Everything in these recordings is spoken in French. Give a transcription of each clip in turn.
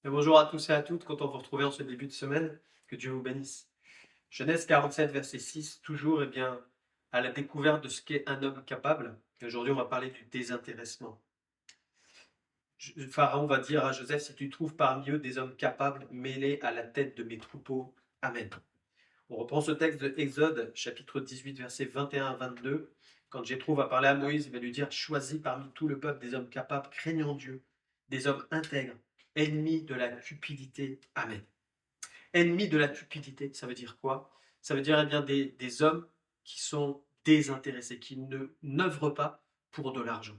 Et bonjour à tous et à toutes, content de vous retrouver en ce début de semaine. Que Dieu vous bénisse. Genèse 47, verset 6, toujours à la découverte de ce qu'est un homme capable. Et aujourd'hui, on va parler du désintéressement. Pharaon va dire à Joseph, si tu trouves parmi eux des hommes capables, mets-les à la tête de mes troupeaux. Amen. On reprend ce texte de Exode, chapitre 18, versets 21 à 22. Quand Jéthro va parler à Moïse, il va lui dire, choisis parmi tout le peuple des hommes capables, craignant Dieu, des hommes intègres, ennemis de la cupidité. Amen. Ennemis de la cupidité, ça veut dire quoi? Ça veut dire eh bien, des hommes qui sont désintéressés, qui ne n'œuvrent pas pour de l'argent.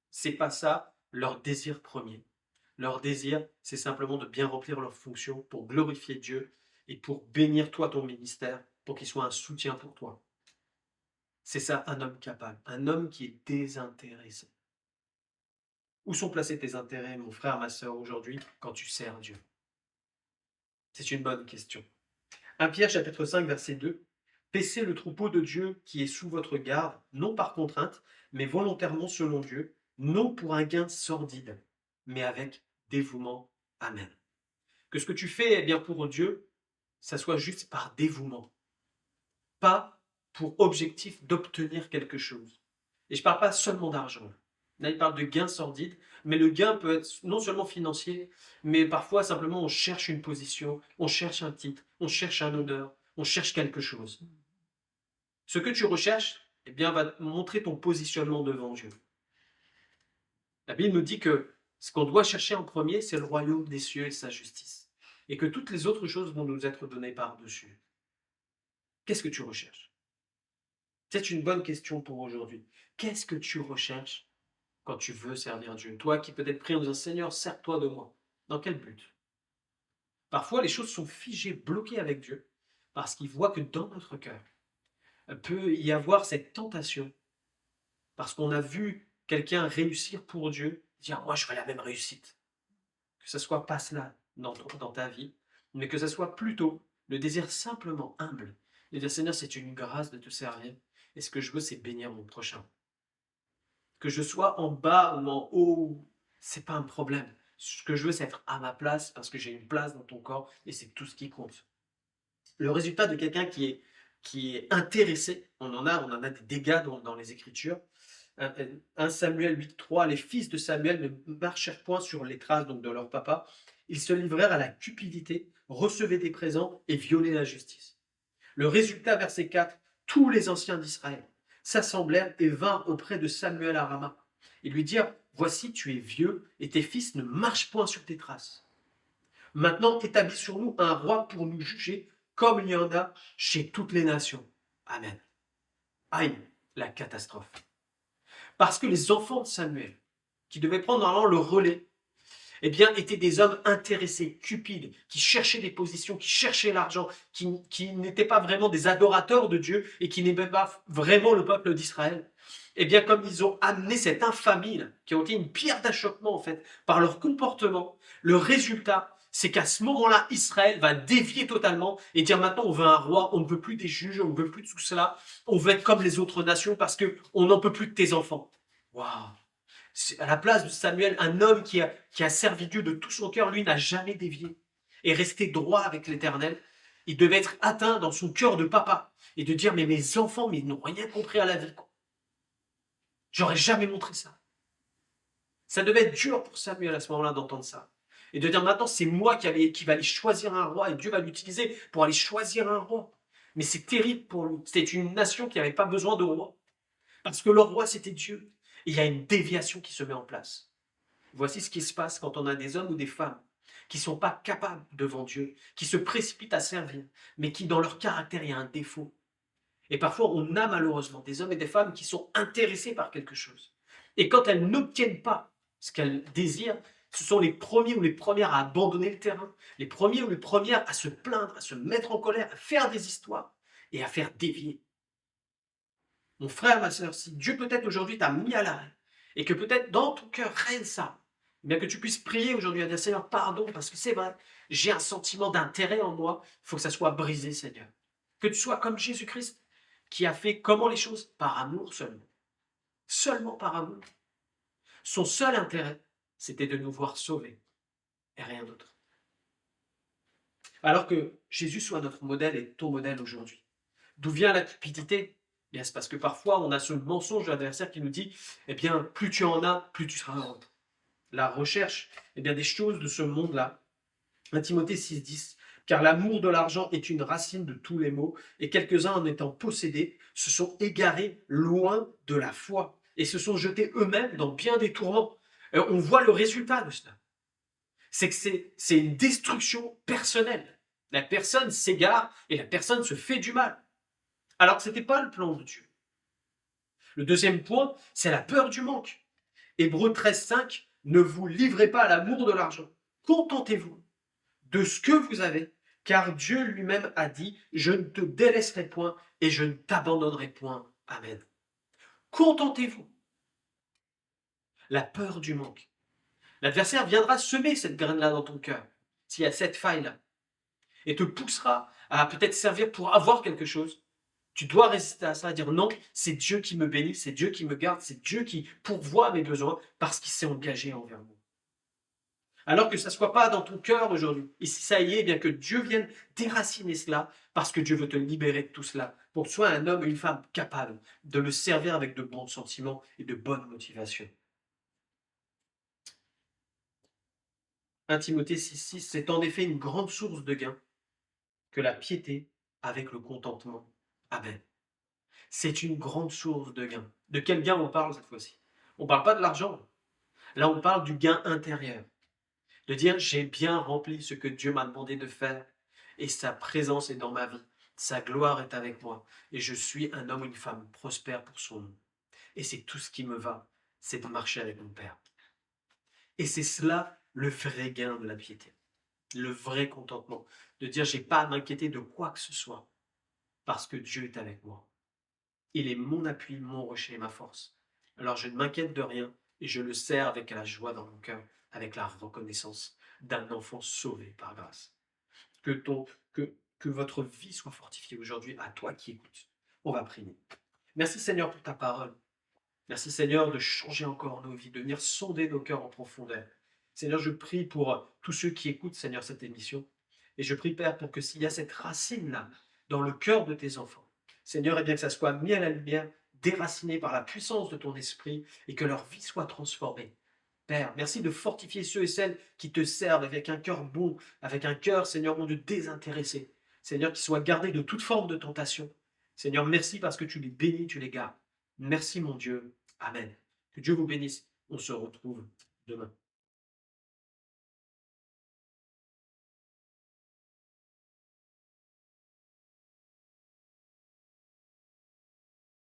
C'est pas ça leur désir premier. Leur désir, c'est simplement de bien remplir leur fonction pour glorifier Dieu et pour bénir toi ton ministère, pour qu'il soit un soutien pour toi. C'est ça un homme capable, un homme qui est désintéressé. Où sont placés tes intérêts, mon frère, ma sœur, aujourd'hui, quand tu sers Dieu? C'est une bonne question. 1 Pierre chapitre 5 verset 2. Paissez le troupeau de Dieu qui est sous votre garde, non par contrainte, mais volontairement selon Dieu, non pour un gain sordide, mais avec dévouement. Amen. Que ce que tu fais eh bien, pour Dieu, ça soit juste par dévouement, pas pour objectif d'obtenir quelque chose. Et je ne parle pas seulement d'argent. Là, il parle de gain sordide, mais le gain peut être non seulement financier, mais parfois simplement on cherche une position, on cherche un titre, on cherche un honneur, on cherche quelque chose. Ce que tu recherches, eh bien, va te montrer ton positionnement devant Dieu. La Bible nous dit que ce qu'on doit chercher en premier, c'est le royaume des cieux et sa justice. Et que toutes les autres choses vont nous être données par-dessus. Qu'est-ce que tu recherches? C'est une bonne question pour aujourd'hui. Qu'est-ce que tu recherches quand tu veux servir Dieu? Toi qui peut-être prie en disant Seigneur, sers-toi de moi. Dans quel but? Parfois, les choses sont figées, bloquées avec Dieu, parce qu'il voit que dans notre cœur peut y avoir cette tentation, parce qu'on a vu quelqu'un réussir pour Dieu, dire moi je veux la même réussite. Que ce soit pas cela dans ta vie, mais que ce soit plutôt le désir simplement humble de dire Seigneur, c'est une grâce de te servir, et ce que je veux, c'est bénir mon prochain. Que je sois en bas ou en haut, c'est pas un problème. Ce que je veux, c'est être à ma place parce que j'ai une place dans ton corps et c'est tout ce qui compte. Le résultat de quelqu'un qui est intéressé, on en a des dégâts dans les Écritures. 1 Samuel 8,3, les fils de Samuel ne marchèrent point sur les traces donc, de leur papa. Ils se livrèrent à la cupidité, recevaient des présents et violaient la justice. Le résultat, verset 4, tous les anciens d'Israël s'assemblèrent et vinrent auprès de Samuel à Rama et lui dirent, voici tu es vieux et tes fils ne marchent point sur tes traces. Maintenant établis sur nous un roi pour nous juger comme il y en a chez toutes les nations. Amen. Aïe, la catastrophe. Parce que les enfants de Samuel, qui devaient prendre normalement le relais, eh bien, étaient des hommes intéressés, cupides, qui cherchaient des positions, qui cherchaient l'argent, qui n'étaient pas vraiment des adorateurs de Dieu et qui n'aimaient pas vraiment le peuple d'Israël. Eh bien, comme ils ont amené cette infamie, qui ont été une pierre d'achoppement, en fait, par leur comportement, le résultat, c'est qu'à ce moment-là, Israël va dévier totalement et dire maintenant on veut un roi, on ne veut plus des juges, on ne veut plus de tout cela, on veut être comme les autres nations parce qu'on n'en peut plus de tes enfants. Waouh! À la place de Samuel, un homme qui a servi Dieu de tout son cœur, lui n'a jamais dévié et resté droit avec l'Éternel. Il devait être atteint dans son cœur de papa et de dire mais mes enfants, mais ils n'ont rien compris à la vie. J'aurais jamais montré ça. Ça devait être dur pour Samuel à ce moment-là d'entendre ça. Et de dire maintenant c'est moi qui va aller choisir un roi et Dieu va l'utiliser pour aller choisir un roi. Mais c'est terrible pour lui. C'était une nation qui n'avait pas besoin de roi. Parce que leur roi c'était Dieu. Et il y a une déviation qui se met en place. Voici ce qui se passe quand on a des hommes ou des femmes qui ne sont pas capables devant Dieu, qui se précipitent à servir, mais qui dans leur caractère il y a un défaut. Et parfois on a malheureusement des hommes et des femmes qui sont intéressés par quelque chose. Et quand elles n'obtiennent pas ce qu'elles désirent, ce sont les premiers ou les premières à abandonner le terrain, les premiers ou les premières à se plaindre, à se mettre en colère, à faire des histoires et à faire dévier. Mon frère, ma soeur, si Dieu peut-être aujourd'hui t'a mis à l'arrêt et que peut-être dans ton cœur règne ça, eh bien que tu puisses prier aujourd'hui à dire Seigneur, pardon, parce que c'est vrai, j'ai un sentiment d'intérêt en moi, il faut que ça soit brisé, Seigneur. Que tu sois comme Jésus-Christ, qui a fait comment les choses? Par amour seulement. Seulement par amour. Son seul intérêt, c'était de nous voir sauvés et rien d'autre. Alors que Jésus soit notre modèle et ton modèle aujourd'hui. D'où vient la cupidité? Eh bien, c'est parce que parfois on a ce mensonge de l'adversaire qui nous dit, eh bien, plus tu en as, plus tu seras heureux. La recherche, eh bien, des choses de ce monde-là. 1 Timothée 6,10. Car l'amour de l'argent est une racine de tous les maux, et quelques-uns en étant possédés se sont égarés loin de la foi et se sont jetés eux-mêmes dans bien des tourments. On voit le résultat de cela. C'est que c'est une destruction personnelle. La personne s'égare et la personne se fait du mal. Alors que ce n'était pas le plan de Dieu. Le deuxième point, c'est la peur du manque. Hébreux 13,5, ne vous livrez pas à l'amour de l'argent. Contentez-vous de ce que vous avez, car Dieu lui-même a dit, je ne te délaisserai point et je ne t'abandonnerai point. Amen. Contentez-vous. La peur du manque. L'adversaire viendra semer cette graine-là dans ton cœur, s'il y a cette faille-là, et te poussera à peut-être servir pour avoir quelque chose. Tu dois résister à ça, à dire non, c'est Dieu qui me bénit, c'est Dieu qui me garde, c'est Dieu qui pourvoit mes besoins parce qu'il s'est engagé envers moi. Alors que ça ne soit pas dans ton cœur aujourd'hui. Et si ça y est, bien que Dieu vienne déraciner cela, parce que Dieu veut te libérer de tout cela, pour que tu sois un homme, une femme capable de le servir avec de bons sentiments et de bonnes motivations. 1 Timothée 6,6, c'est en effet une grande source de gain que la piété avec le contentement. Amen. C'est une grande source de gain. De quel gain on parle cette fois-ci? On ne parle pas de l'argent. Là, on parle du gain intérieur. De dire, j'ai bien rempli ce que Dieu m'a demandé de faire et sa présence est dans ma vie. Sa gloire est avec moi et je suis un homme ou une femme prospère pour son nom. Et c'est tout ce qui me va, c'est de marcher avec mon Père. Et c'est cela le vrai gain de la piété, le vrai contentement. De dire, j'ai pas à m'inquiéter de quoi que ce soit parce que Dieu est avec moi. Il est mon appui, mon rocher et ma force. Alors je ne m'inquiète de rien et je le sers avec la joie dans mon cœur, avec la reconnaissance d'un enfant sauvé par grâce. Que votre vie soit fortifiée aujourd'hui à toi qui écoutes. On va prier. Merci Seigneur pour ta parole. Merci Seigneur de changer encore nos vies, de venir sonder nos cœurs en profondeur. Seigneur, je prie pour tous ceux qui écoutent, Seigneur, cette émission. Et je prie, Père, pour que s'il y a cette racine-là dans le cœur de tes enfants, Seigneur, eh bien que ça soit mis à la lumière, déraciné par la puissance de ton esprit et que leur vie soit transformée. Père, merci de fortifier ceux et celles qui te servent avec un cœur bon, avec un cœur, Seigneur, mon Dieu, désintéressé. Seigneur, qui soient gardés de toute forme de tentation. Seigneur, merci parce que tu les bénis, tu les gardes. Merci, mon Dieu. Amen. Que Dieu vous bénisse. On se retrouve demain.